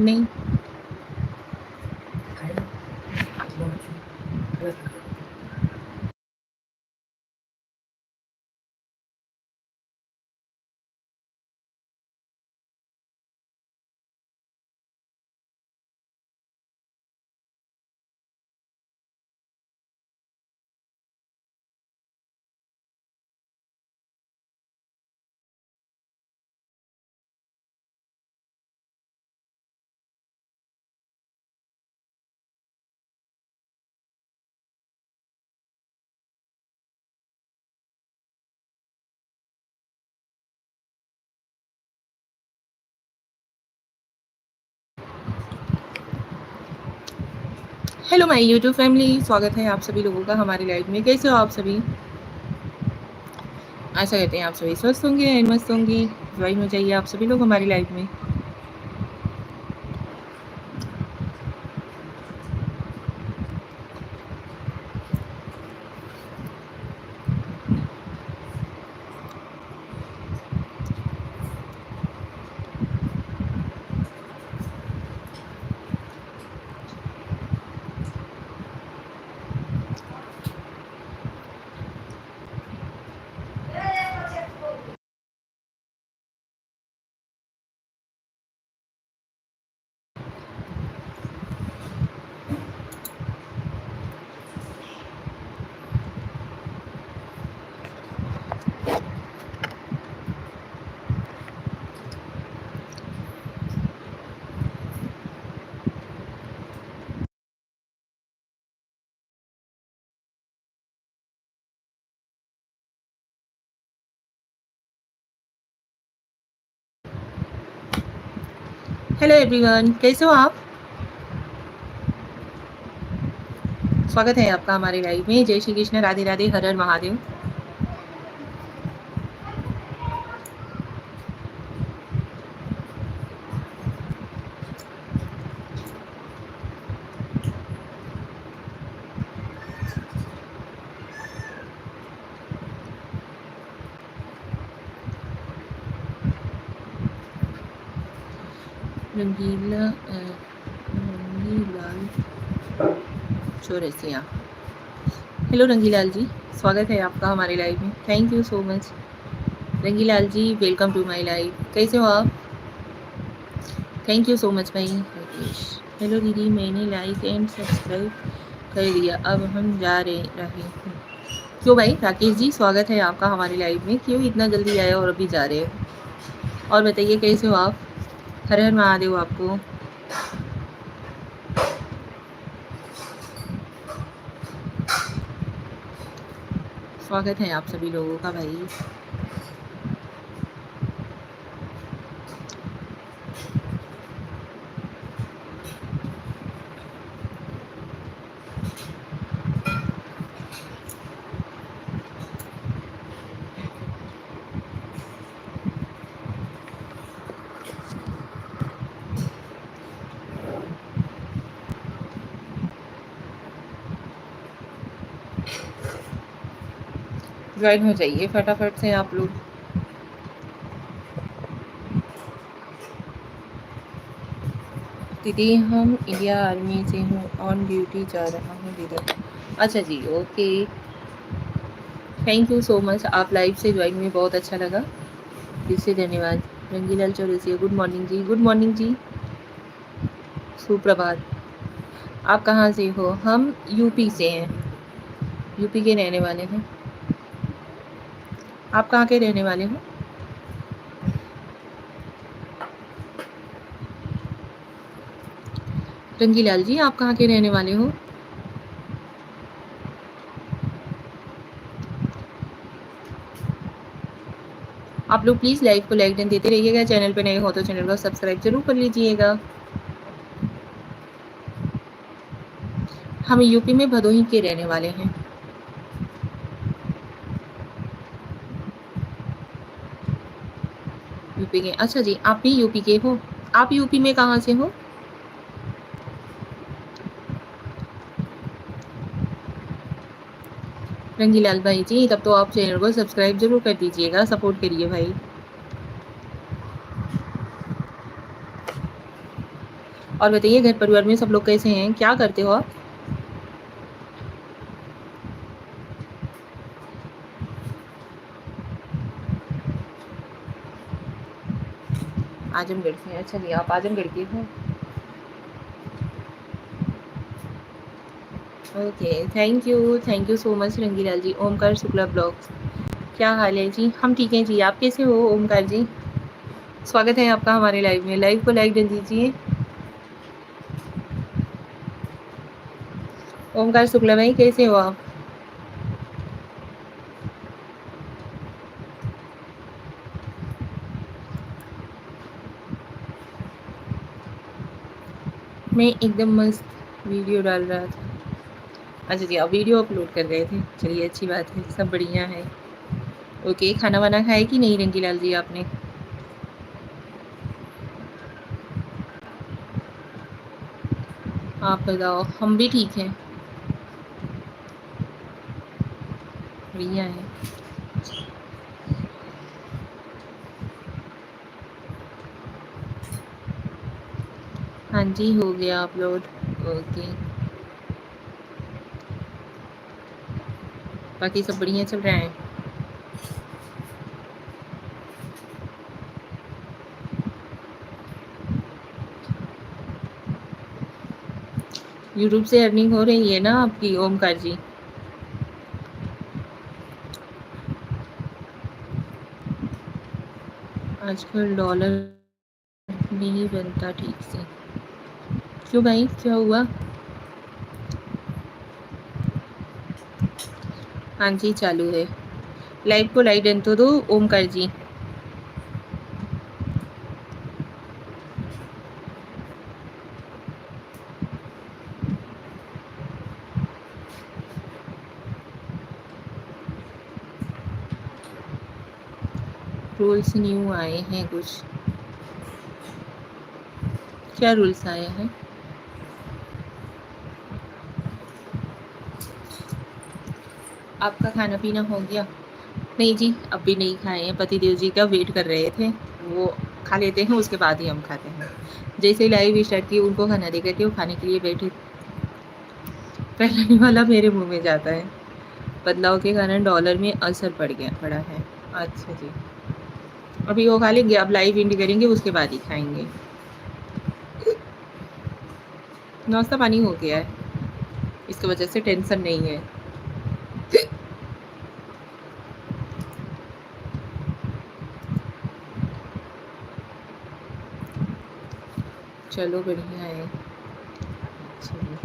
नहीं। Hello my YouTube family, स्वागत है आप सभी लोगों का हमारी लाइव में। कैसे हो आप सभी? आशा करते हैं आप सभी स्वस्थ होंगे एंड मस्त होंगे। ज्वाइन हो जाइए आप सभी लोग हमारी लाइव में। हेलो एवरीवन, कैसे हो आप? स्वागत है आपका हमारे लाइव में। जय श्री कृष्ण, राधे राधे, हर हर महादेव। रंगीलाल चौरसिया। हेलो रंगीलाल जी, स्वागत है आपका हमारे लाइव में। Thank you so much Rangilal ji, welcome to my live. कैसे हो आप? थैंक यू सो मच भाई राकेश। हेलो दीदी, मैंने लाइक एंड सब्सक्राइब कर दिया, अब हम जा रहे हैं। क्यों भाई राकेश जी, स्वागत है आपका हमारे लाइव में। क्यों इतना जल्दी आए और अभी जा रहे हो? और बताइए कैसे हो आप? हर हर महादेव आपको। स्वागत है आप सभी लोगों का भाई। ज्वाइन हो जाइए फटाफट से आप लोग। दीदी हम इंडिया आर्मी से हूँ, ऑन ड्यूटी जा रहा हूँ दीदी। अच्छा जी, okay, thank you so much. आप लाइव से ज्वाइन में बहुत अच्छा लगा, इससे धन्यवाद। Rangilal Chaurasia, good morning ji. Good morning ji, सुप्रभात। आप कहाँ से हो? हम यूपी से हैं, यूपी के रहने वाले हैं। आप कहाँ के रहने वाले हो? रंगीलाल जी, आप कहाँ के रहने वाले हो? आप लोग प्लीज़ लाइव को लाइक देते रहिएगा। चैनल पे नए हो तो चैनल को सब्सक्राइब जरूर कर लीजिएगा। हम यूपी में भदोही के रहने वाले हैं। यूपी के, अच्छा जी, आप भी यूपी के हो? आप यूपी में कहाँ से हो? रंगीलाल भाई जी, तब तो आप चैनल को सब्सक्राइब जरूर कर दीजिएगा, सपोर्ट करिए भाई। और बताइए घर परिवार में सब लोग कैसे हैं? क्या करते हो आप? आजमगढ़ से हैं। अच्छा जी, आप आजमगढ़ के हैं। Okay, thank you so much Rangilal ji. Omkar Shukla blogs, क्या हाल है जी? हम ठीक हैं जी, आप कैसे हो ओमकार जी? स्वागत है आपका हमारे लाइव में। लाइव को लाइक कर दीजिए। ओमकार शुक्ला भाई कैसे हो आप? मैं एकदम मस्त वीडियो डाल रहा था। अच्छा जी, आप वीडियो अपलोड कर रहे थे। चलिए अच्छी बात है, सब बढ़िया है। ओके, खाना वाना खाया कि नहीं रंगीलाल जी आपने? आप बताओ। हम भी ठीक हैं, बढ़िया है। हाँ जी, हो गया अपलोड। ओके, बाकी सब बढ़िया चल रहा है। यूट्यूब से अर्निंग हो रही है ना आपकी ओमकार जी? आजकल डॉलर नहीं बनता ठीक से। क्यों भाई, क्या हुआ? हाँ जी, चालू है। लाइव को लाइक डन तो दो ओमकार जी। रूल्स न्यू आए हैं कुछ। क्या रूल्स आए हैं? आपका खाना पीना हो गया? नहीं जी, अभी नहीं खाए हैं। पतिदेव जी का वेट कर रहे थे। वो खा लेते हैं, उसके बाद ही हम खाते हैं। जैसे ही लाइव स्टार्ट की उनको खाना दे करके वो खाने के लिए बैठे। पहले वाला मेरे मुंह में जाता है। बदलाव के कारण डॉलर में असर पड़ा है। अच्छा जी, अभी वो खा लेंगे, अब लाइव एंड करेंगे उसके बाद ही खाएंगे। नाश्ता पानी हो गया है, इसकी वजह से टेंशन नहीं है। चलो बढ़िया है। चलो,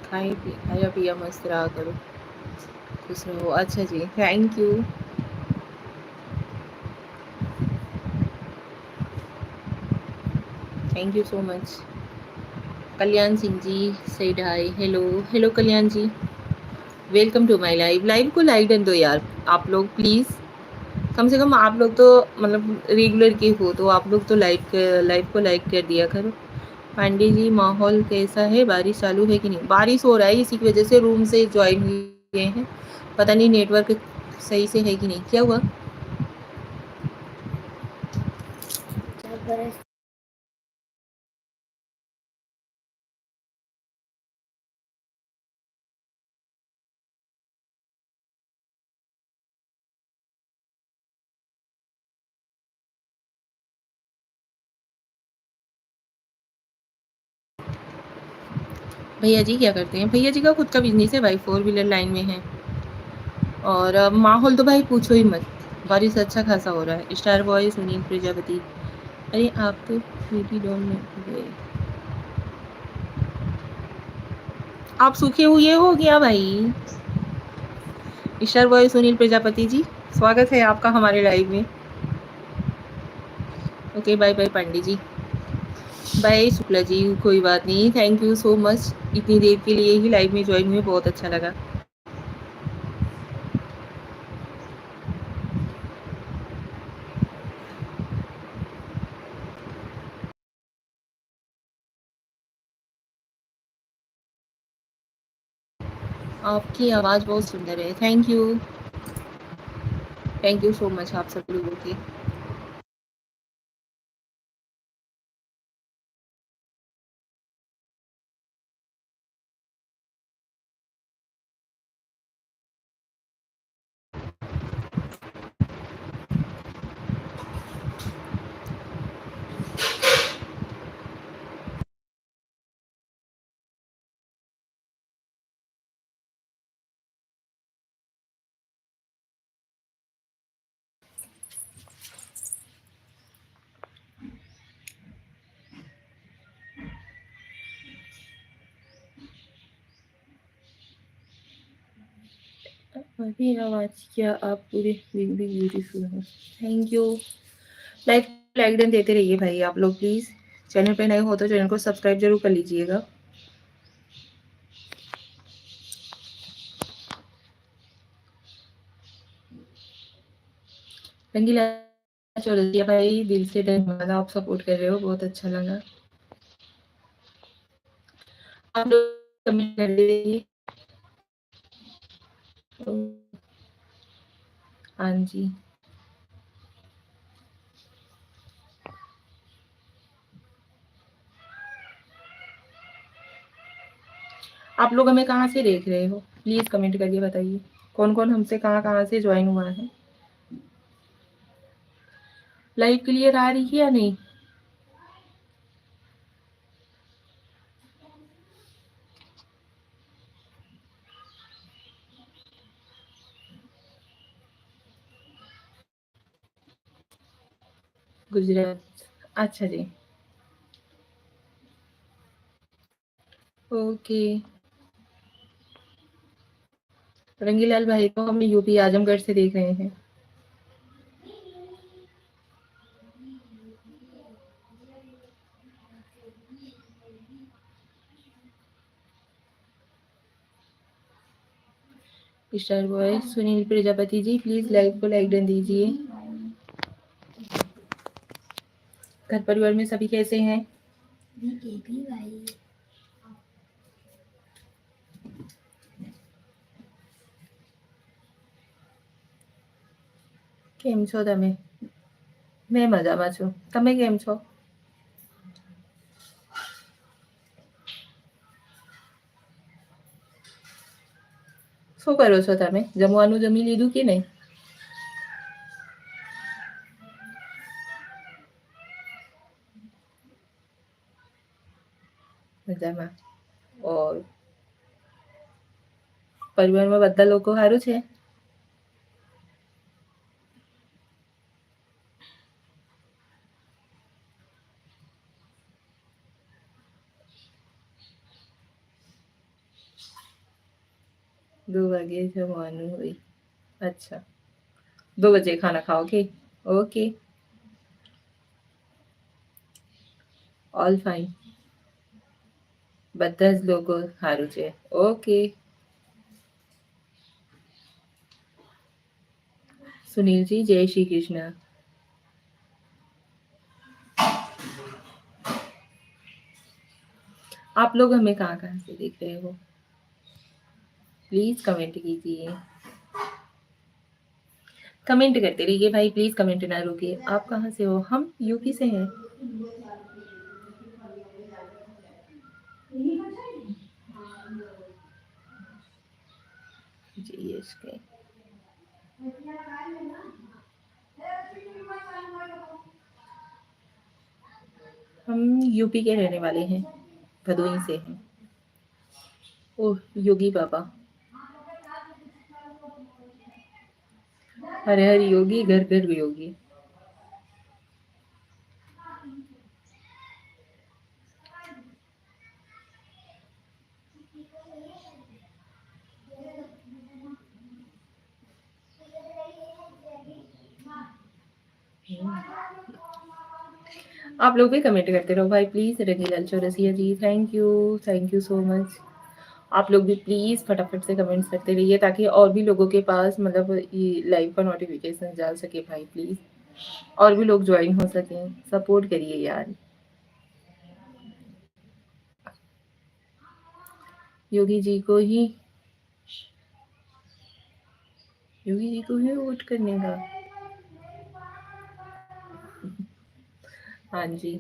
खाया पिया मस्त रहा करो, खुश रहो। अच्छा जी, thank you so much. Kalyan Singh ji said hi. Hello hello Kalyan ji, welcome to my live. Live को लाइक कर दो यार आप लोग प्लीज़। कम से कम आप लोग तो मतलब रेगुलर के हो, तो आप लोग तो लाइव को लाइक कर दिया करो। पांडे जी, माहौल कैसा है? बारिश चालू है कि नहीं? बारिश हो रहा है, इसी की वजह से रूम से ज्वाइन हुए हैं। पता नहीं नेटवर्क सही से है कि नहीं। क्या हुआ? भैया जी क्या करते हैं? भैया जी का खुद का बिजनेस है भाई, 4 व्हीलर लाइन में है। और माहौल तो भाई पूछो ही मत, बारिश अच्छा खासा हो रहा है। स्टार बॉय सुनील प्रजापति, अरे आप तो ब्यूटी डॉल में गए, आप सूखे हुए हो गया भाई। स्टार बॉय सुनील प्रजापति जी, स्वागत है आपका हमारे लाइव में। Okay, bye bye Pandey ji, bye Shukla ji. कोई बात नहीं, थैंक यू सो मच, इतनी देर के लिए ही लाइव में ज्वाइन हुए, बहुत अच्छा लगा। आपकी आवाज़ बहुत सुंदर है। थैंक यू सो मच आप सब लोगों की। आपकी आवाज़ क्या आप पूरे दिन भी ब्यूटीफुल हो। Thank you. Like like done देते रहिए भाई आप लोग प्लीज़। चैनल पे नए हो तो चैनल को सब्सक्राइब ज़रूर कर लीजिएगा। रंगीला चौरसिया भाई दिल से धन्यवाद, आप सपोर्ट कर रहे हो, बहुत अच्छा लगा। आप लोग कमेंट कर दीजिए। हाँ जी। आप लोग हमें कहाँ से देख रहे हो? प्लीज़ कमेंट करके बताइए। कौन-कौन हमसे कहाँ-कहाँ से जॉइन हुआ है? लाइव क्लियर आ रही है या नहीं? गुजरात। अच्छा जी। ओके। रंगीलाल भाई को हम यूपी आजमगढ़ से देख रहे हैं। Star boy Sunil Prajapati ji please live को लाइक डन दीजिए। घर परिवार में सभी कैसे हैं? કેમ છો તમે? મેં મજામાં છું. તમે કેમ છો? શું કરો છો તમે? જમવાનું જમી લીધું કે નહીં? મજામાં. ઓર પરિવારમાં બધા લોકો સારું છે? दो वागे जमવાનું હોય. अच्छा 2 बजे खाना खाओगे? Okay all fine. બધા જ લોકો સારું છે. ઓકે सुनील जी जय श्री कृष्ण. आप लोग हमें कहाँ-कहाँ से देख रहे हो? प्लीज़ कमेंट कीजिए. कमेंट करते रहिए भाई प्लीज़ कमेंट ना रुकिए. आप कहाँ से हो? हम यूपी से हैं. जीएसके. हम यूपी के रहने वाले हैं. भदोही से हैं. ओह! योगी बाबा. हर हर योगी घर घर योगी. आप लोग भी कमेंट करते रहो भाई please. Rangilal Chaurasiya ji thank you so much. आप लोग भी प्लीज़ फटाफट से कमेंट्स करते रहिए ताकि और भी लोगों के पास मतलब ये लाइव का नोटिफिकेशन जा सके भाई प्लीज़. और भी लोग ज्वाइन हो सकें. सपोर्ट करिए यार. योगी जी को ही योगी जी को है वोट करने का। हाँ जी।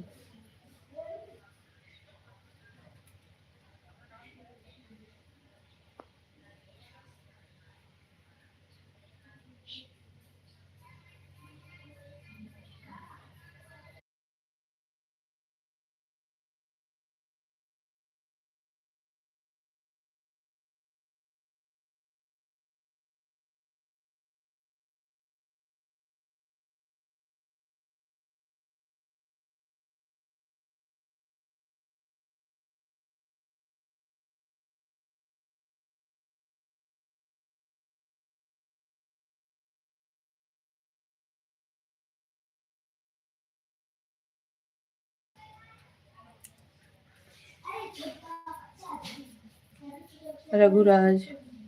रघुराज,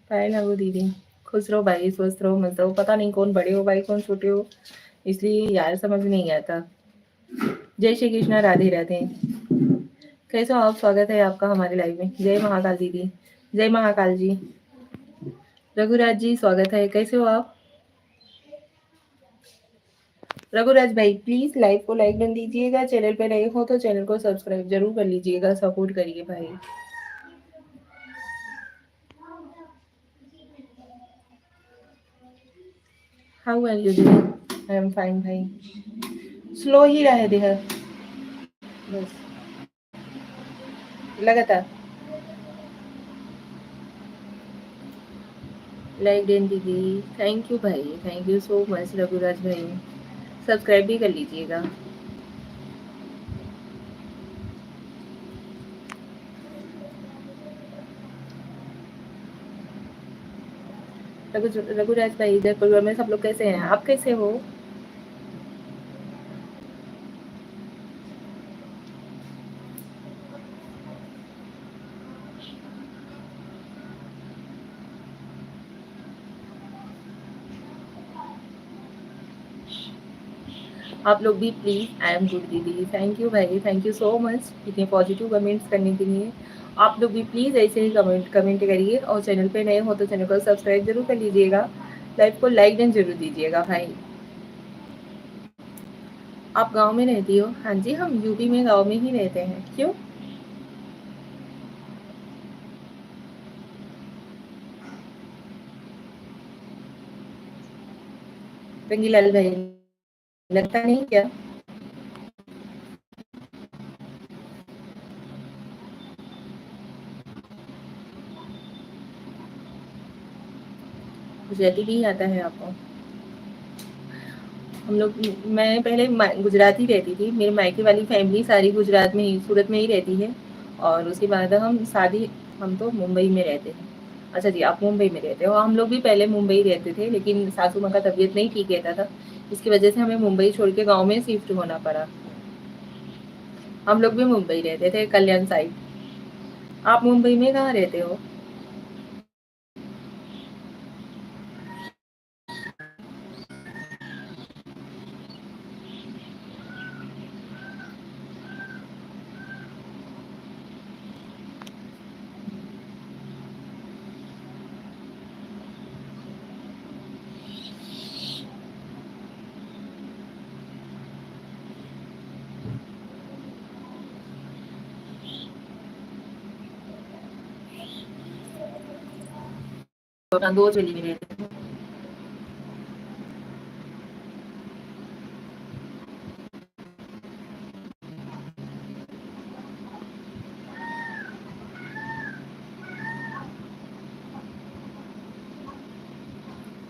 पायल लागो दीदी। खुश रहो भाई, स्वस्थ रहो, मस्त रहो। पता नहीं कौन बड़े हो भाई, कौन छोटे हो, इसलिए यार समझ नहीं आता। जय श्री कृष्णा, राधे राधे। कैसे हो आप? स्वागत है आपका हमारे लाइव में। जय महाकाल दीदी। जय महाकाल जी। रघुराज जी स्वागत है, कैसे हो आप? रघुराज भाई प्लीज लाइव को लाइक कर दीजिएगा, चैनल पे नए हो तो चैनल को सब्सक्राइब जरूर कर लीजिएगा, सपोर्ट करिए भाई। How are you doing? I am fine भाई। स्लो ही रहे देह बस, लगातार। लाइक देन दीदी। थैंक यू भाई, thank you so much Raghuraj भाई। सब्सक्राइब भी कर लीजिएगा। रघुराज भाई, इधर परिवार में सब लोग कैसे हैं? आप कैसे हो? आप लोग भी प्लीज। आई एम गुड दीदी। थैंक यू भाई, थैंक यू सो मच इतने पॉजिटिव कमेंट्स करने के लिए। आप लोग भी प्लीज ऐसे ही कमेंट कमेंट करिए, और चैनल पे नए हो तो चैनल को सब्सक्राइब जरूर कर लीजिएगा, लाइव को लाइक एंड जरूर दीजिएगा भाई। आप गांव में रहती हो? हाँ जी, हम यूपी में गांव में ही रहते हैं। क्यों? रंगीलाल भाई, लगता नहीं क्या? गुजराती भी आता है आपको? हम लोग, मैं पहले गुजरात ही रहती थी, मेरे मायके वाली फैमिली सारी गुजरात में ही, सूरत में ही रहती है। और उसके बाद हम शादी, हम तो मुंबई में रहते हैं। अच्छा जी, आप मुंबई में रहते हो। हम लोग भी पहले मुंबई रहते थे, लेकिन सासू माँ का तबीयत नहीं ठीक रहता था, इसकी वजह से हमें मुंबई छोड़ के गाँव में शिफ्ट होना पड़ा। हम लोग भी मुंबई रहते थे, कल्याण साइड। आप मुंबई में कहाँ रहते हो? दो चली में रहते हैं।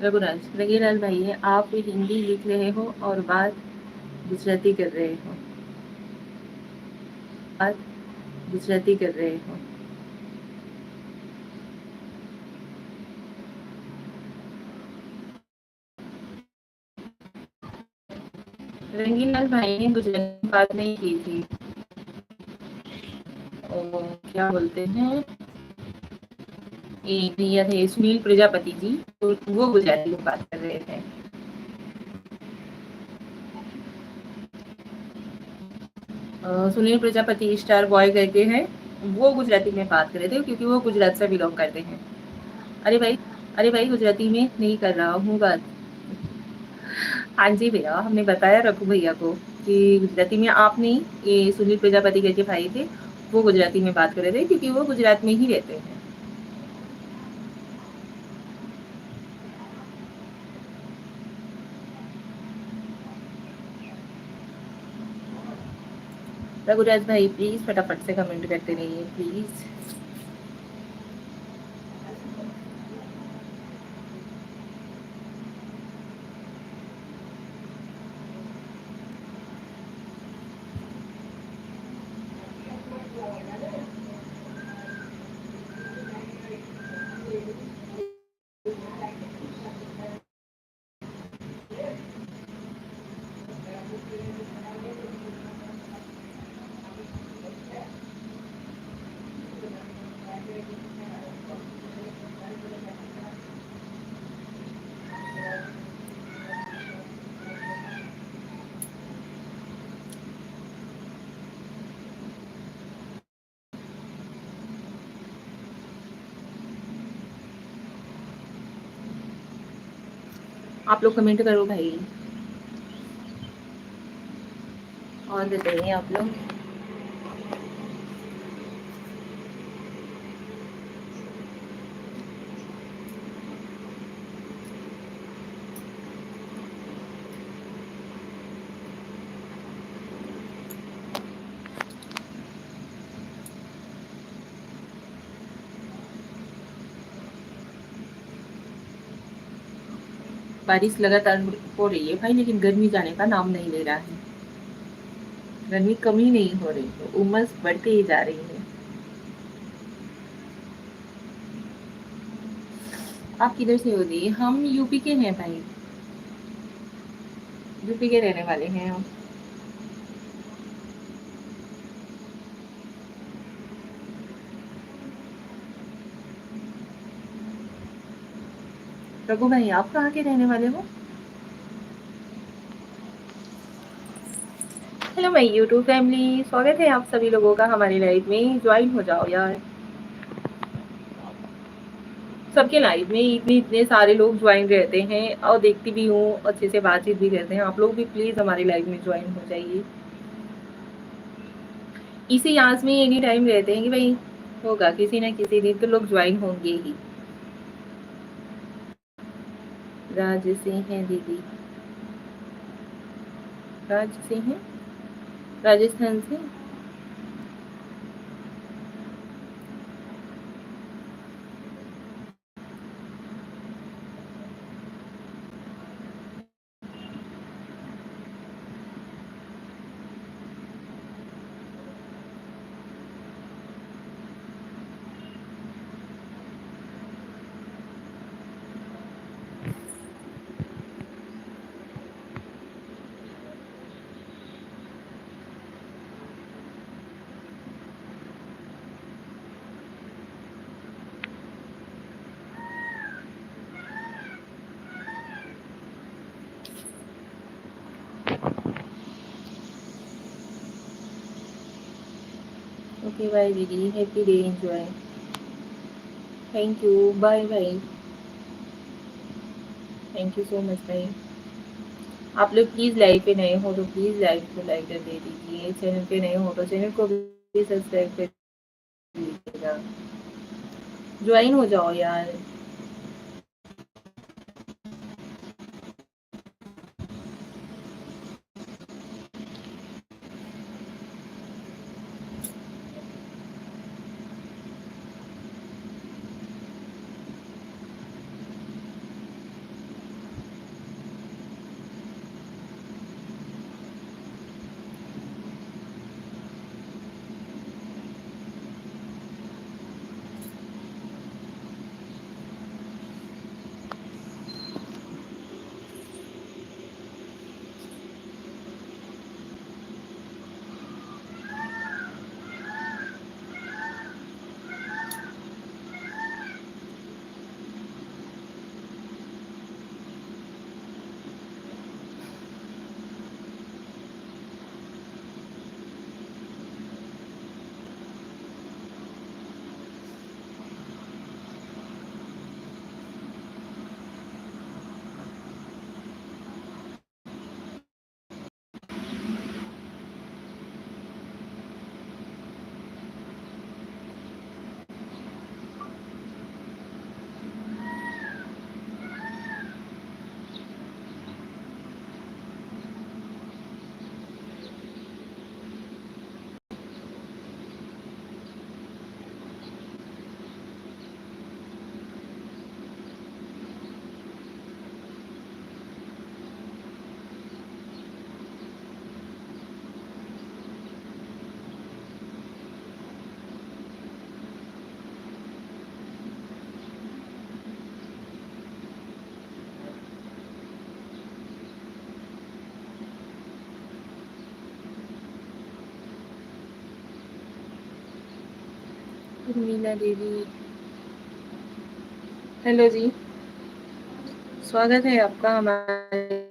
रघुराज, रघुराज भाई है, आप हिंदी लिख रहे हो और बात गुजराती कर रहे हो। बात गुजराती कर रहे हो। रंगीलाल भाई ने गुजराती में बात नहीं की थी। क्या बोलते हैं, एक भैया थे सुनील प्रजापति जी, तो वो गुजराती में बात कर रहे थे। सुनील प्रजापति स्टार बॉय करके हैं, वो गुजराती में बात कर रहे थे, क्योंकि वो गुजरात से बिलोंग करते हैं। अरे भाई, अरे भाई गुजराती में नहीं कर रहा हूँ बात। हाँ जी भैया, हमने बताया रघु भैया को कि गुजराती में आप नहीं, ये सुनील प्रजापति करके भाई थे, वो गुजराती में बात कर रहे थे क्योंकि वो गुजरात में ही रहते हैं। रघुराज भाई प्लीज फटाफट से कमेंट करते रहिए प्लीज। आप लोग कमेंट करो भाई। और बताइए आप लोग। बारिश लगातार हो रही है भाई, लेकिन गर्मी जाने का नाम नहीं ले रहा है। गर्मी कमी नहीं हो रही है, उमस बढ़ती ही जा रही है। आप किधर से हो दी? हम यूपी के हैं भाई, यूपी के रहने वाले हैं हम। रघु भाई आप कहाँ के रहने वाले हो? हेलो माय यूट्यूब फैमिली, स्वागत है आप सभी लोगों का हमारी लाइव में। ज्वाइन हो जाओ यार। सबके लाइव में इतने इतने सारे लोग ज्वाइन रहते हैं और देखती भी हूँ, अच्छे से बातचीत भी करते हैं। आप लोग भी प्लीज हमारी लाइव में ज्वाइन हो जाइए। इसी आस में एनी टाइम रहते हैं कि भाई होगा किसी ना किसी दिन तो लोग ज्वाइन होंगे ही। राज से हैं दीदी? राज से हैं, राजस्थान से। ओके बाय दीदी, happy day, enjoy. Thank you, bye bye. Thank you so much भाई। आप लोग प्लीज़ लाइव पे नए हो तो प्लीज़ लाइव को लाइक कर दे दीजिए। चैनल पे नए हो तो चैनल को भी सब्सक्राइब कर दीजिएगा। ज्वाइन हो जाओ यार। मीना देवी, हेलो जी, स्वागत है आपका हमारे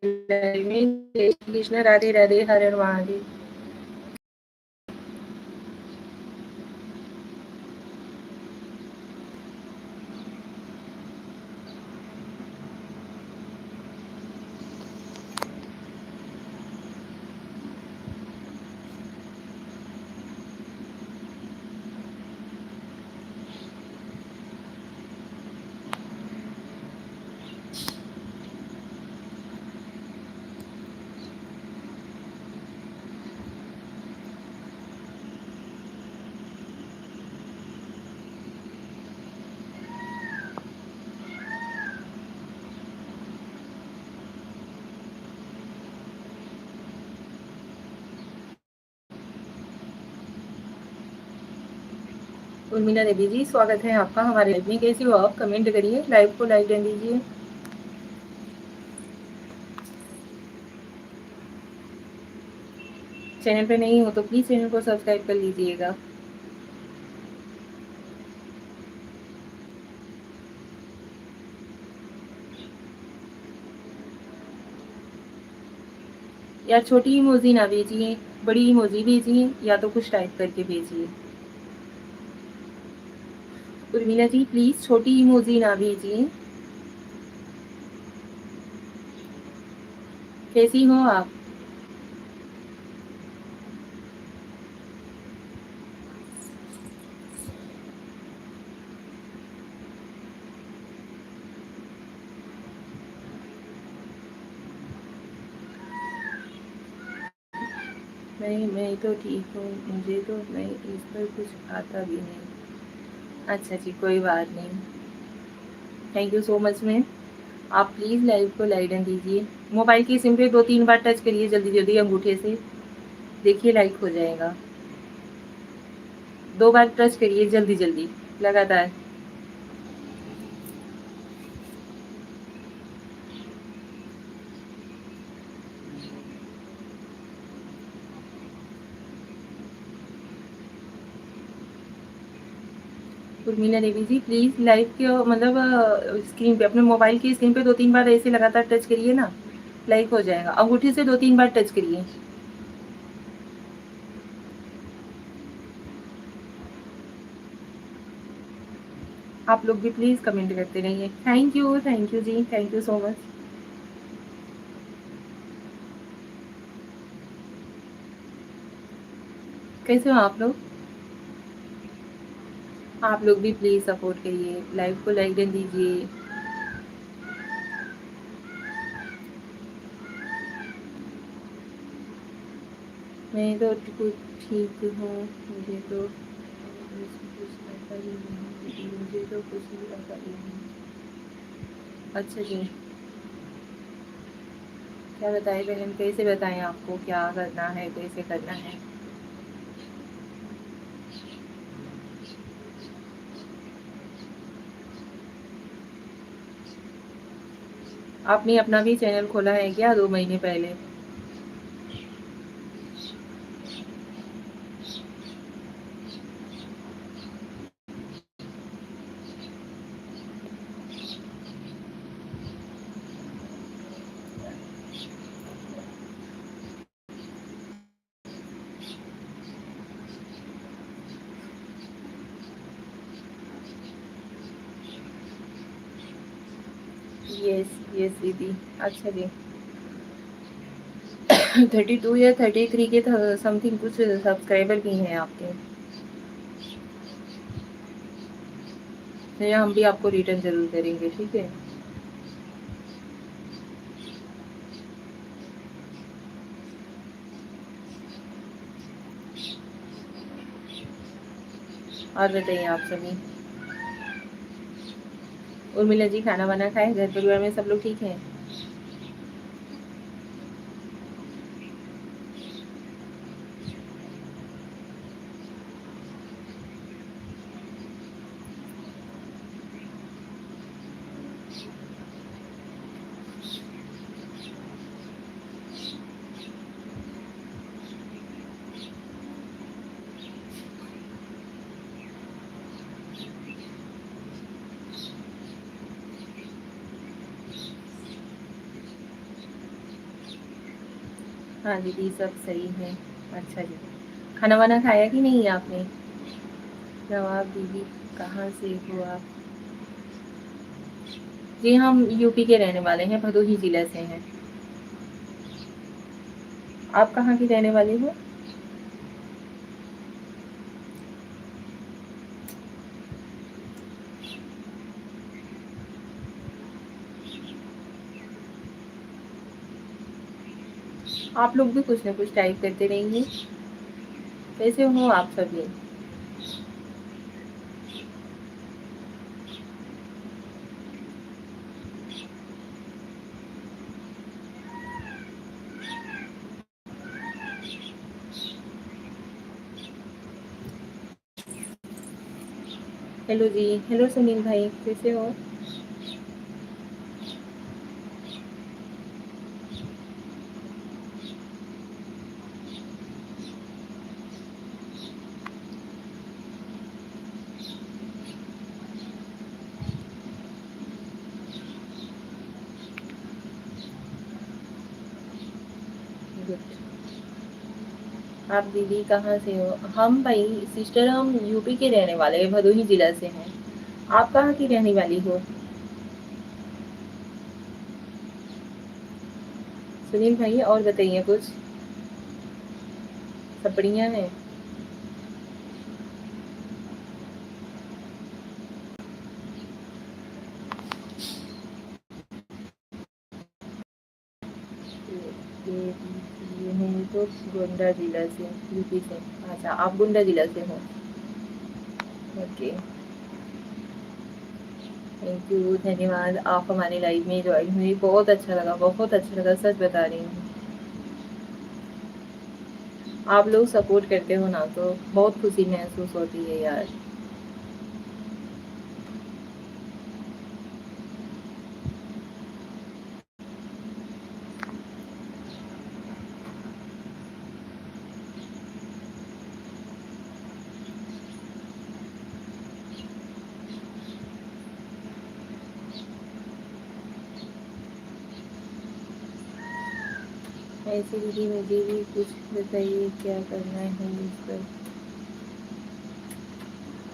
लाइव में। जय श्री कृष्ण, राधे राधे, हर हर महादेव। उर्मिला देवी जी, स्वागत है आपका हमारे लाइव में। कैसे हो आप? कमेंट करिए, लाइव को लाइक कर दीजिए। चैनल पे नहीं हो तो प्लीज चैनल को सब्सक्राइब कर लीजिएगा। या छोटी इमोजी ना भेजिए, बड़ी इमोजी भेजिए, या तो कुछ टाइप करके भेजिए। उर्मिला जी प्लीज छोटी इमोजी ना भेजिए। कैसी हो आप? मैं तो ठीक हूँ, मुझे तो मैं इस पर कुछ आता भी नहीं। अच्छा जी, कोई बात नहीं। Thank you so much ma'am. आप प्लीज़ लाइव को लाइक डन दीजिए। मोबाइल की सिम पे 2-3 बार टच करिए जल्दी जल्दी अंगूठे से, देखिए लाइक हो जाएगा। 2 बार टच करिए जल्दी जल्दी लगातार। उर्मिला देवी जी प्लीज़ लाइव के मतलब स्क्रीन पे, अपने मोबाइल की स्क्रीन पे 2-3 बार ऐसे लगातार टच करिए ना, लाइक हो जाएगा। अंगूठे से 2-3 बार टच करिए। आप लोग भी प्लीज़ कमेंट करते रहिए। Thank you ji, thank you so much. कैसे हो आप लोग? आप लोग भी प्लीज़ सपोर्ट करिए, लाइव को लाइक डन दीजिए। मैं तो कुछ ठीक हूँ, मुझे तो कुछ आता ही नहीं, मुझे तो कुछ भी आता ही नहीं। अच्छा जी, क्या बताएं बहन, कैसे बताएं आपको क्या करना है, कैसे करना है? आपने अपना भी चैनल खोला है क्या 2 महीने पहले? यस यस दीदी। अच्छा जी। 32 या 33 के समथिंग कुछ सब्सक्राइबर भी हैं आपके। तो हम भी आपको रिटर्न ज़रूर करेंगे, ठीक है? और बताइए आप सभी। उर्मिला जी खाना वाना खाए? घर परिवार में सब लोग ठीक हैं? हाँ दीदी, सब सही है। अच्छा जी। खाना वाना खाया कि नहीं आपने? नवाब दीदी, कहाँ से हो आप? जी, हम यूपी के रहने वाले हैं, भदोही जिला से हैं। आप कहाँ की रहने वाली हो? आप लोग भी कुछ ना कुछ टाइप करते रहिए। कैसे हो आप सभी? हेलो जी, हेलो सुनील भाई, कैसे हो? गुड। आप दीदी कहाँ से हो? हम भाई सिस्टर, हम यूपी के रहने वाले हैं, भदोही जिला से हैं। आप कहाँ की रहने वाली हो? सुनील भाई, और बताइए कुछ। सब बढ़िया है। ये हूँ तो गोंडा जिला से, यूपी से। अच्छा, आप गोंडा जिला से हो? ओके। थैंक यू, धन्यवाद। आप हमारी लाइफ में ज्वाइन हुई, बहुत अच्छा लगा, बहुत अच्छा लगा, सच बता रही हूँ। आप लोग सपोर्ट करते हो ना, तो बहुत खुशी महसूस होती है यार। ऐसे दीदी, मुझे भी कुछ बताइए, क्या करना है इस पर?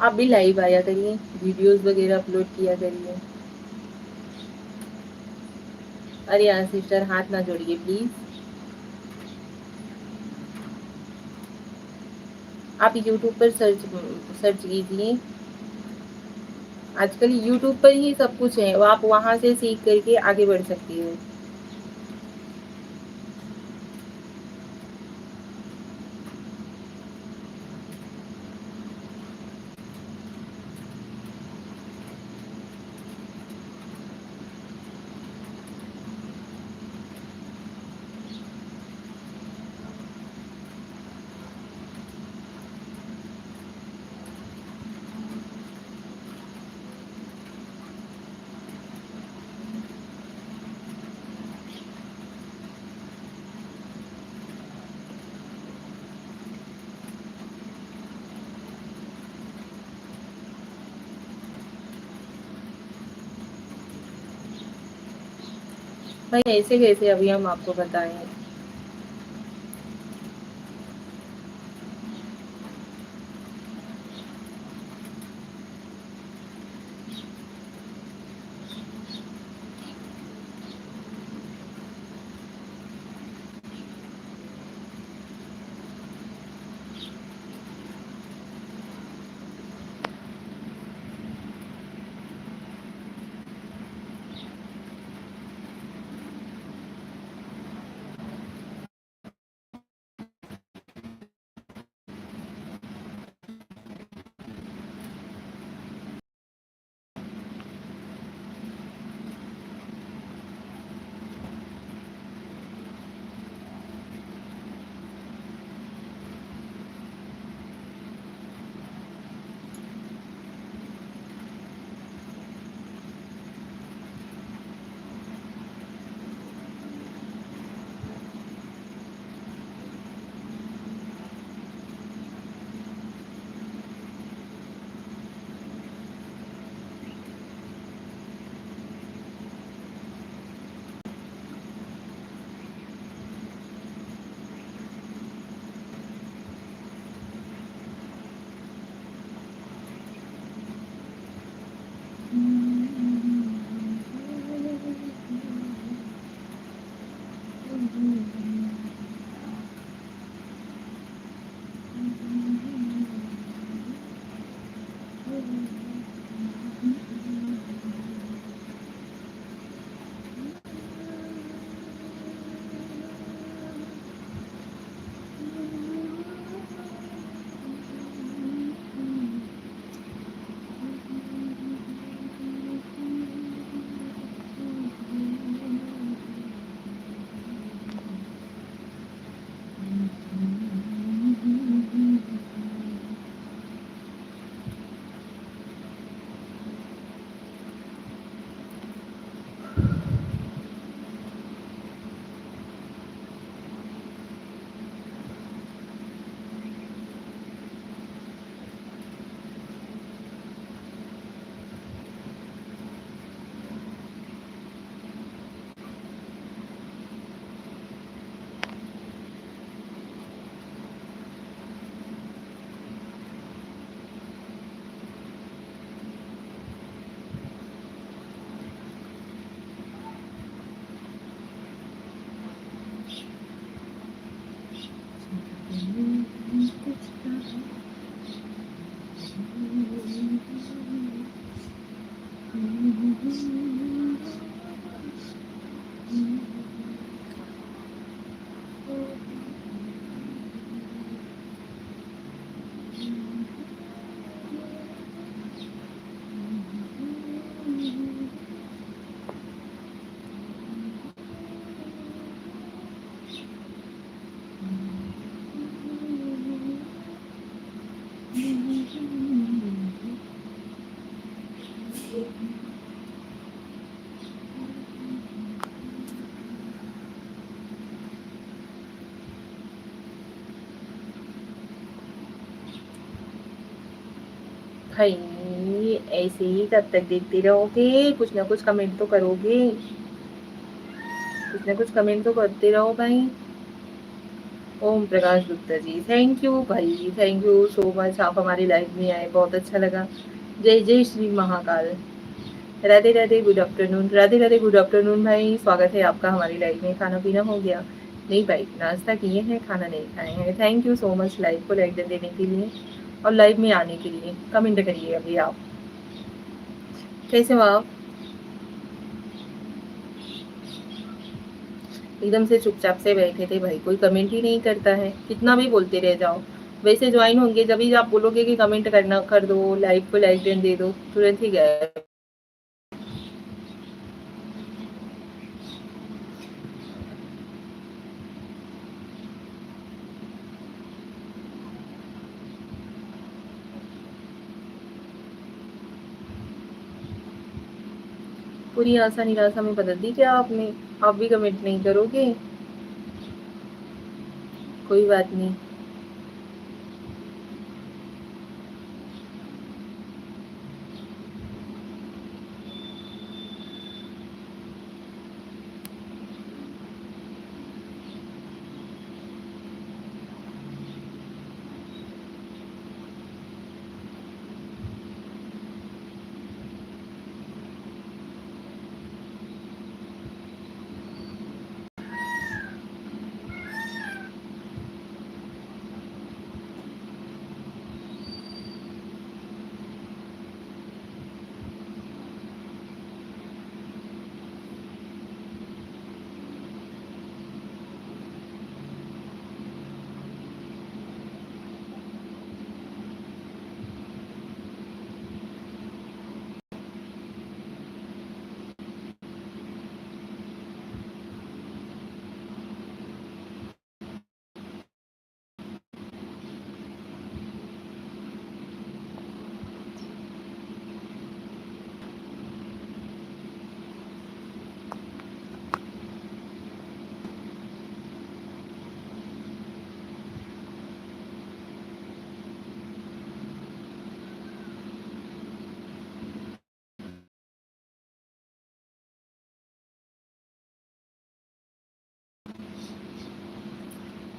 आप भी लाइव आया करिए, वीडियोस वगैरह अपलोड किया करिए। अरे यार सिस्टर, हाथ ना जोड़िए प्लीज। आप यूट्यूब पर सर्च सर्च कीजिए। आजकल यूट्यूब पर ही सब कुछ है, आप वहां से सीख करके आगे बढ़ सकती हो। भाई ऐसे कैसे अभी हम आपको बताएं? भाई ऐसे ही कब तक देखते रहोगे? कुछ ना कुछ कमेंट तो करोगे, कुछ ना कुछ कमेंट तो करते रहो भाई। ओम प्रकाश गुप्ता जी, थैंक यू भाई, थैंक यू सो मच, आप हमारी लाइफ में आए, बहुत अच्छा लगा। जय जय Shri Mahakal. Radhe Radhe, good afternoon. Radhe Radhe, good afternoon भाई, स्वागत है आपका हमारी लाइफ में। खाना पीना हो गया? नहीं भाई, नाश्ता किए हैं, खाना नहीं खाए हैं। Thank you so much live को लाइक देने के लिए और लाइव में आने के लिए। कमेंट करिए अभी आप, कैसे हो आप? एकदम से चुपचाप से बैठे थे भाई, कोई कमेंट ही नहीं करता है, कितना भी बोलते रह जाओ। वैसे ज्वाइन होंगे जब भी आप बोलोगे कि कमेंट करना कर दो, लाइव को लाइक दे दो, तुरंत ही गए। पूरी आशा निराशा में बदल दी क्या आपने? आप भी कमेंट नहीं करोगे? कोई बात नहीं।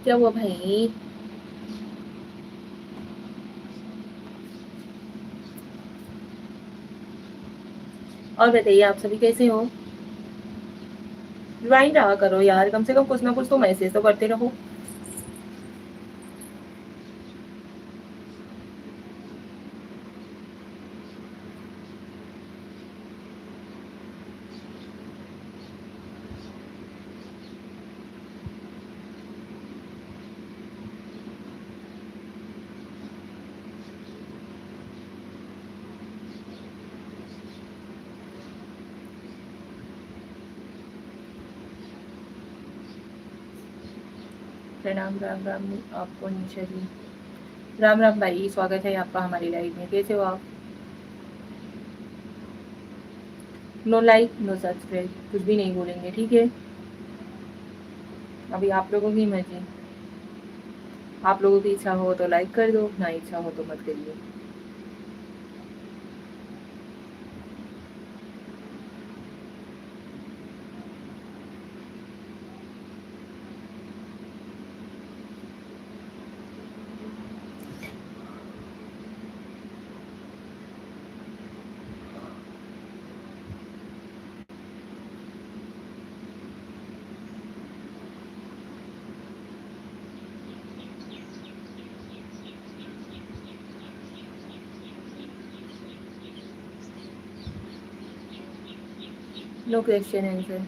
क्या हुआ भाई? और बताइए आप सभी कैसे हो? ज्वाइन रहा करो यार, कम से कम कुछ ना कुछ तो मैसेज तो करते रहो। प्रणाम, राम राम आपको निशा जी। राम राम भाई, स्वागत है आपका हमारी लाइफ में, कैसे हो आप? नो लाइक नो सब्सक्राइब, कुछ भी नहीं बोलेंगे, ठीक है? अभी आप लोगों की मर्जी। आप लोगों की इच्छा हो तो लाइक कर दो, ना इच्छा हो तो मत करिए। No question answer.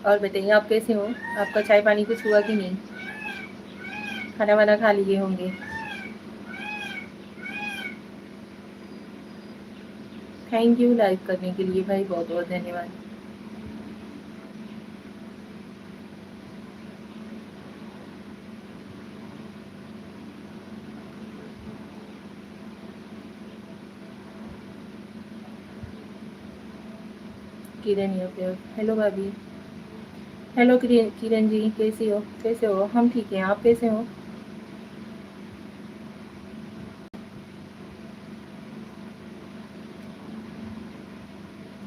और बताइए आप कैसे हो? आपका चाय पानी कुछ हुआ कि नहीं? खाना वाना खा लिए होंगे। थैंक यू लाइक करने के लिए भाई, बहुत बहुत धन्यवाद। किरण यहाँ पे, हेलो भाभी। हेलो किरण जी, कैसी हो? कैसे हो? हम ठीक हैं, आप कैसे हो?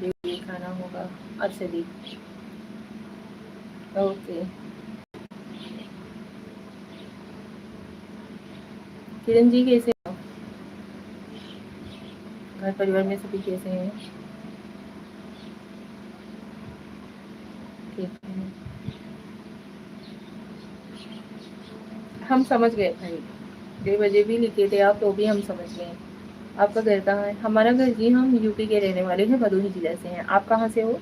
जी खाना होगा। अच्छा जी। ओके। किरण जी कैसे हो? घर परिवार में सभी कैसे हैं? ठीक है। हम समझ गए भाई, 6 बजे भी लिखे थे आप, तो भी हम समझ गए। आपका घर कहाँ है? हमारा घर जी, हम यूपी के रहने वाले हैं, भदोही जिला से हैं। आप कहाँ से हो?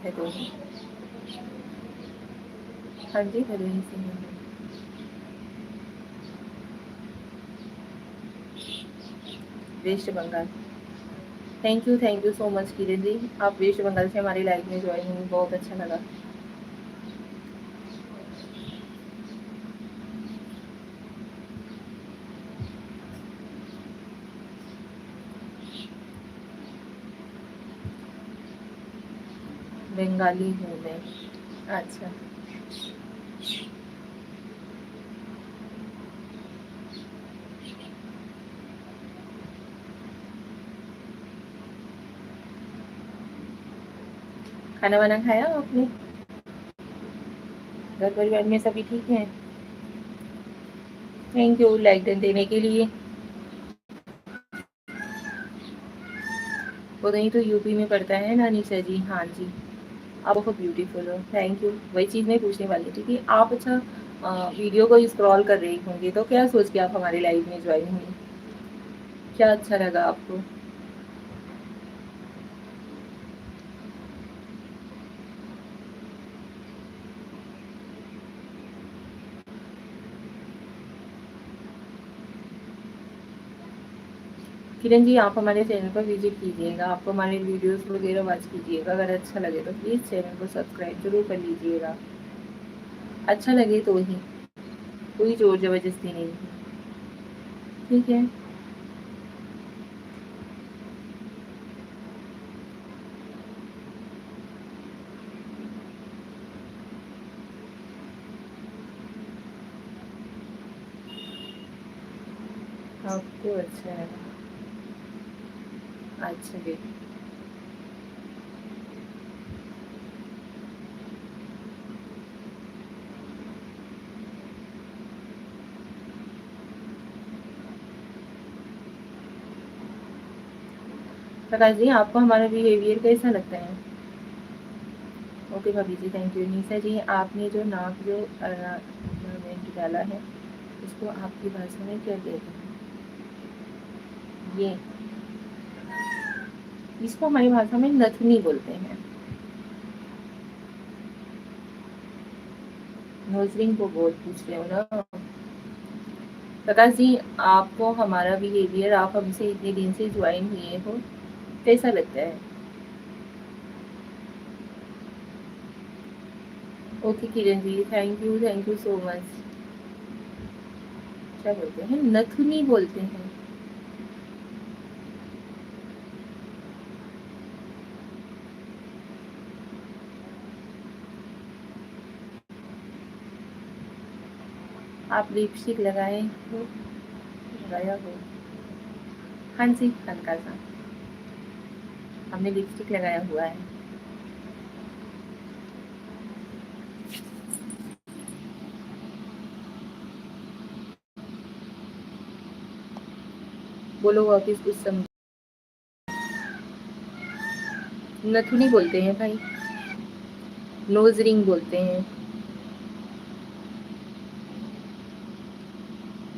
भदोही। हाँ जी, भदोही से हैं। West Bengal. Thank you so much Kiran ji. आप वेस्ट बंगाल से हमारी लाइफ में ज्वाइन हुई, बहुत अच्छा लगा। बंगाली हूँ मैं। अच्छा। खाना वाना खाया आपने? घर परिवार में सभी ठीक हैं? थैंक यू लाइक देने के लिए। वो नहीं तो यूपी में पड़ता है ना निशा जी? हाँ जी। आप बहुत ब्यूटीफुल हो, थैंक यू। वही चीज़ मैं पूछने वाली थी कि आप अच्छा वीडियो को स्क्रॉल कर रही होंगी, तो क्या सोच के आप हमारी लाइफ में ज्वाइन हुई? क्या अच्छा लगा आपको? किरण जी आप हमारे चैनल पर विजिट कीजिएगा, आपको हमारे वीडियोस वगैरह वॉच कीजिएगा, अगर अच्छा लगे तो प्लीज़ चैनल को सब्सक्राइब जरूर कर लीजिएगा। अच्छा लगे तो ही, कोई जोर जबरदस्ती नहीं। ठीक है। आपको अच्छा है। अच्छा जी। प्रकाश जी आपको हमारा बिहेवियर कैसा लगता है? ओके भाभी जी, थैंक यू। निशा जी आपने जो नाक जो ornament डाला है, इसको आपकी भाषा में क्या कहते हैं? ये, इसको हमारी भाषा में नथनी बोलते हैं। नोजरिंग को बहुत पूछ रहे हो ना? प्रकाश जी आपको हमारा बिहेवियर, आप हमसे इतने दिन से ज्वाइन हुए हो, कैसा लगता है? Okay Kiran ji, thank you so much. क्या बोलते हैं? नथुनी बोलते हैं। आप लिपस्टिक लगाए हो? लगाया हो? हाँ जी, हल्का सा। हमने लिपस्टिक लगाया हुआ है। बोलो वापिस कुछ समझ। नथुनी बोलते हैं भाई, नोज रिंग बोलते हैं।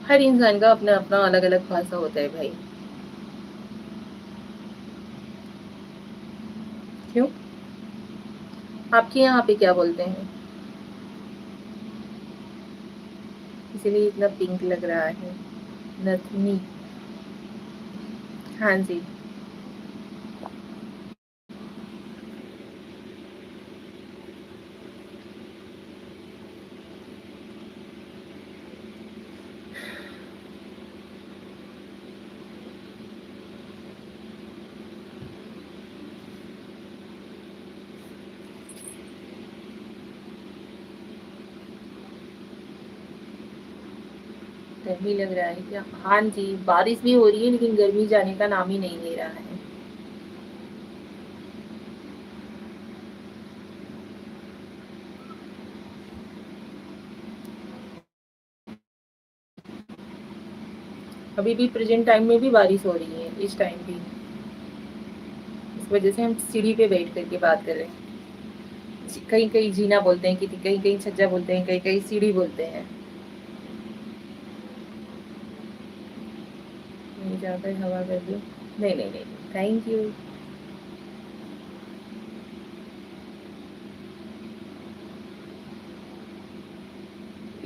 हर इंसान का अपना अपना अलग अलग भाषा होता है भाई। क्यों? आपके यहाँ पे क्या बोलते हैं? इसीलिए इतना पिंक लग रहा है। नथनी। हाँ जी। गर्मी लग रहा है क्या? हाँ जी, बारिश भी हो रही है लेकिन गर्मी जाने का नाम ही नहीं ले रहा है। अभी भी प्रेजेंट टाइम में भी बारिश हो रही है, इस टाइम भी। इस वजह से हम सीढ़ी पे बैठ करके बात कर रहे हैं। कहीं कहीं जीना बोलते हैं, कहीं कहीं छज्जा बोलते हैं, कहीं कहीं सीढ़ी बोलते हैं। नहीं जाकर हवा कर दो। नहीं नहीं नहीं, थैंक यू।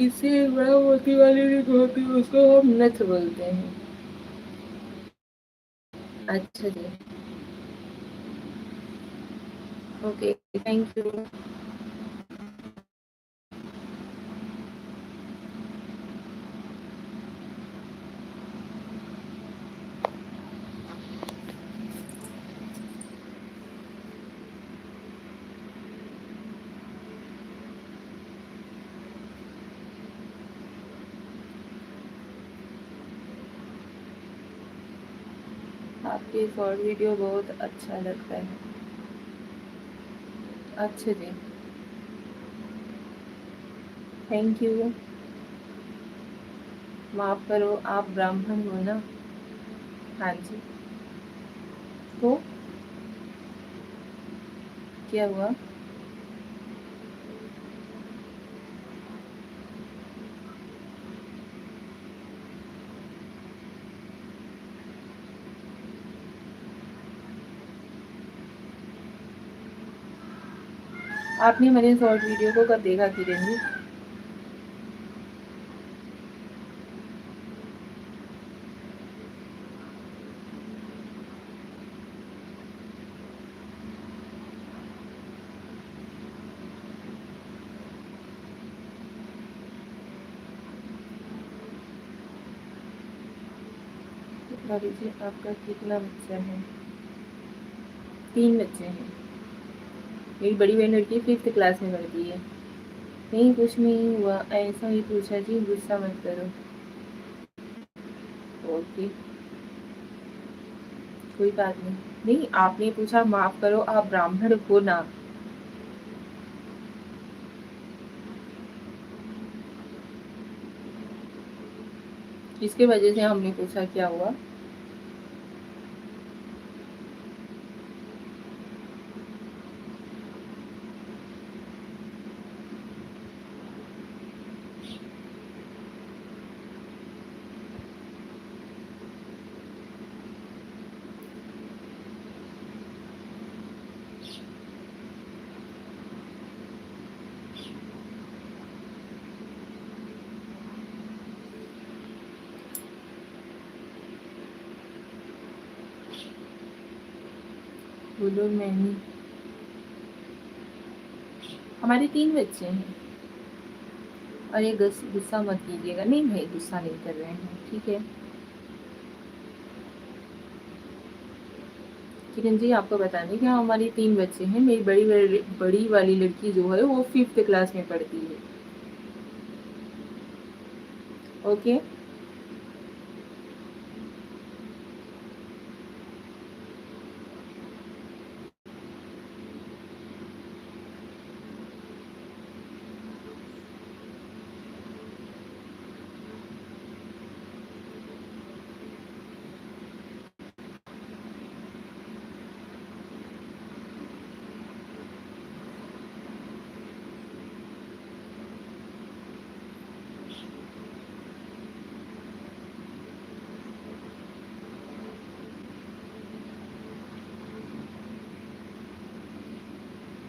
इससे बड़ा मोती वाली नहीं होती, उसको हम नथ बोलते हैं। अच्छा जी। Okay, thank you. आपके शॉर्ट वीडियो बहुत अच्छा लगता है। अच्छा जी, थैंक यू। माफ करो, आप ब्राह्मण हो ना? हाँ जी। तो क्या हुआ? आपने मेरे शॉर्ट वीडियो को कब देखा किरण जी? भाभी जी, आपका कितना बच्चा है? 3 बच्चे हैं। मेरी बड़ी बहन लड़की 5th क्लास में पढ़ती है। नहीं, कुछ नहीं हुआ, ऐसा ही पूछा जी, गुस्सा मत करो। ओके, कोई बात नहीं। नहीं, आपने पूछा माफ करो, आप ब्राह्मण हो ना? इसके वजह से हमने पूछा क्या हुआ। बोलो मैंने। हमारे 3 बच्चे हैं। अरे गुस्सा मत कीजिएगा। नहीं भाई, गुस्सा नहीं कर रहे हैं, ठीक है। किरण जी, आपको बता दें कि हमारी 3 बच्चे हैं। मेरी बड़ी वाली लड़की जो है वो 5th क्लास में पढ़ती है। ओके।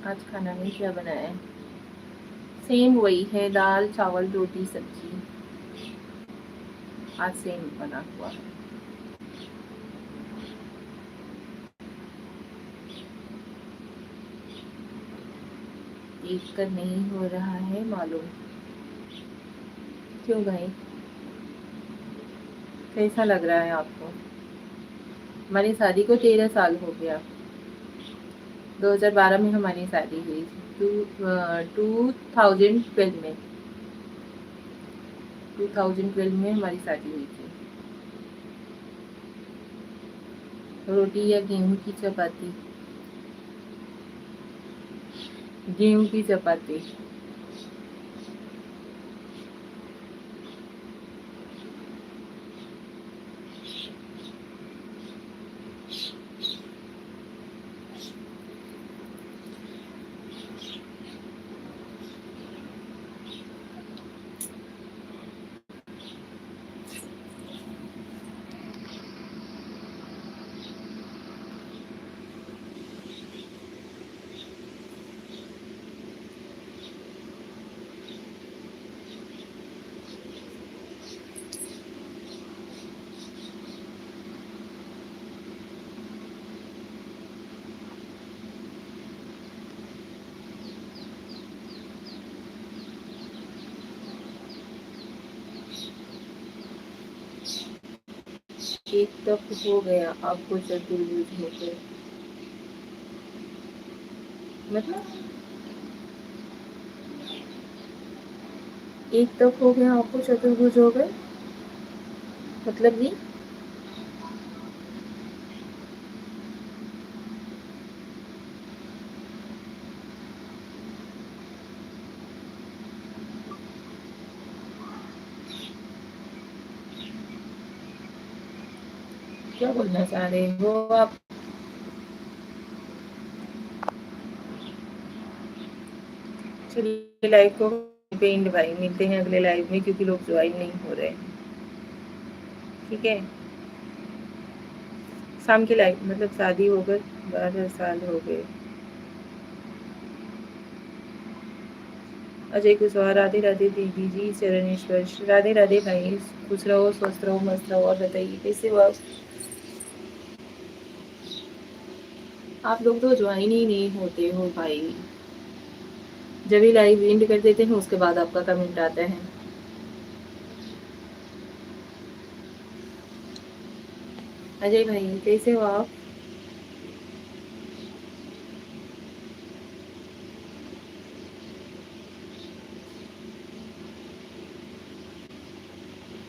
आज खाना में क्या बनाया है? सेम वही है, दाल चावल रोटी सब्जी। आज सेम बना हुआ है। देख कर नहीं हो रहा है मालूम। क्यों भाई, कैसा लग रहा है आपको? हमारी शादी को 13 साल हो गया। 2012 में हमारी शादी हुई थी। 2012 में 2012 में हमारी शादी हुई थी। रोटी या गेहूं की चपाती? गेहूं की चपाती। एक तक हो गया आपको चतुर्भुज होकर? मतलब एक तक हो गया आपको चतुर्भुज हो गए, मतलब नहीं? क्या बोलना चाह रहे हो आप? चलिए लाइव को पे एंड भाई, मिलते हैं अगले लाइव में क्योंकि लोग ज्वाइन नहीं हो रहे। ठीक है, शाम की लाइव, मतलब शादी हो गई 12 साल हो गए। अजय कुशवाहा, राधे राधे दीदी जी, चरण स्पर्श। राधे राधे भाई, खुश रहो स्वस्थ रहो मस्त रहो। और बताइए कैसे हो आप लोग तो ज्वाइन ही नहीं होते हो भाई। जब भी लाइव एंड कर देते हैं उसके बाद आपका कमेंट आता है। अजय भाई कैसे हो आप?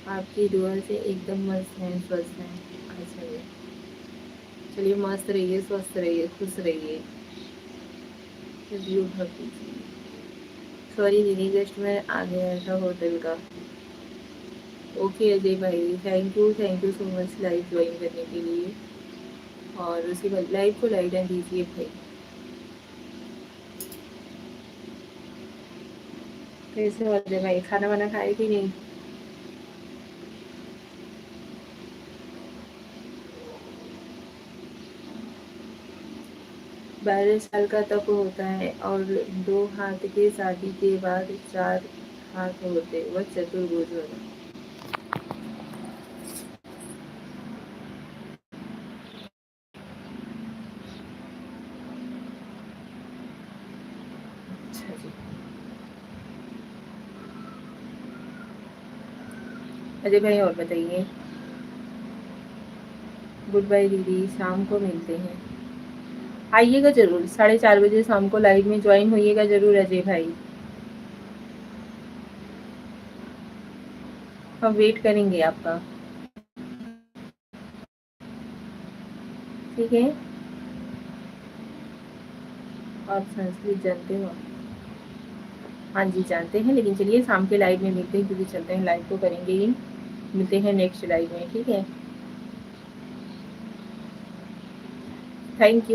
आपकी दुआ से एकदम मस्त हैं, स्वस्थ हैं। अच्छा जी, चलिए मस्त रहिए, स्वस्थ रहिए, खुश रहिए। सॉरी दीदी, जस्ट मैं आ गया था होटल का। ओके अजय भाई, thank you so much live join करने के लिए। और उसी बाद लाइव को लाइक एंड दीजिए भाई। कैसे हो अजय भाई, खाना वाना खाए कि नहीं? 12 साल का तप होता है और 2 हाथ के शादी के बाद 4 हाथ होते, वह चतुर्भुज होना। अच्छा जी, अजय भाई और बताइए। गुड बाय दीदी, शाम को मिलते हैं। आइएगा जरूर, 4:30 बजे शाम को लाइव में ज्वाइन होइएगा जरूर अजय भाई। हम वेट करेंगे आपका। ठीक है, आप संस्कृत जानते हो? हाँ जी जानते हैं, लेकिन चलिए शाम के लाइव में मिलते हैं क्योंकि चलते हैं लाइव तो करेंगे ही। मिलते हैं नेक्स्ट लाइव में, ठीक है। Thank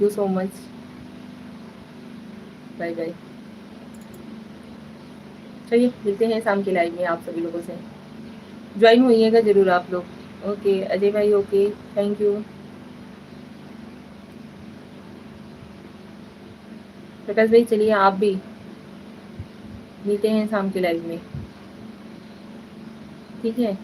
you so much. Bye bye. चलिए मिलते हैं शाम के लाइव में आप सभी लोगों से। ज्वाइन होइएगा जरूर आप लोग। ओके अजय भाई, ओके, थैंक यू। प्रकाश भाई चलिए आप भी मिलते हैं शाम के लाइव में, ठीक है।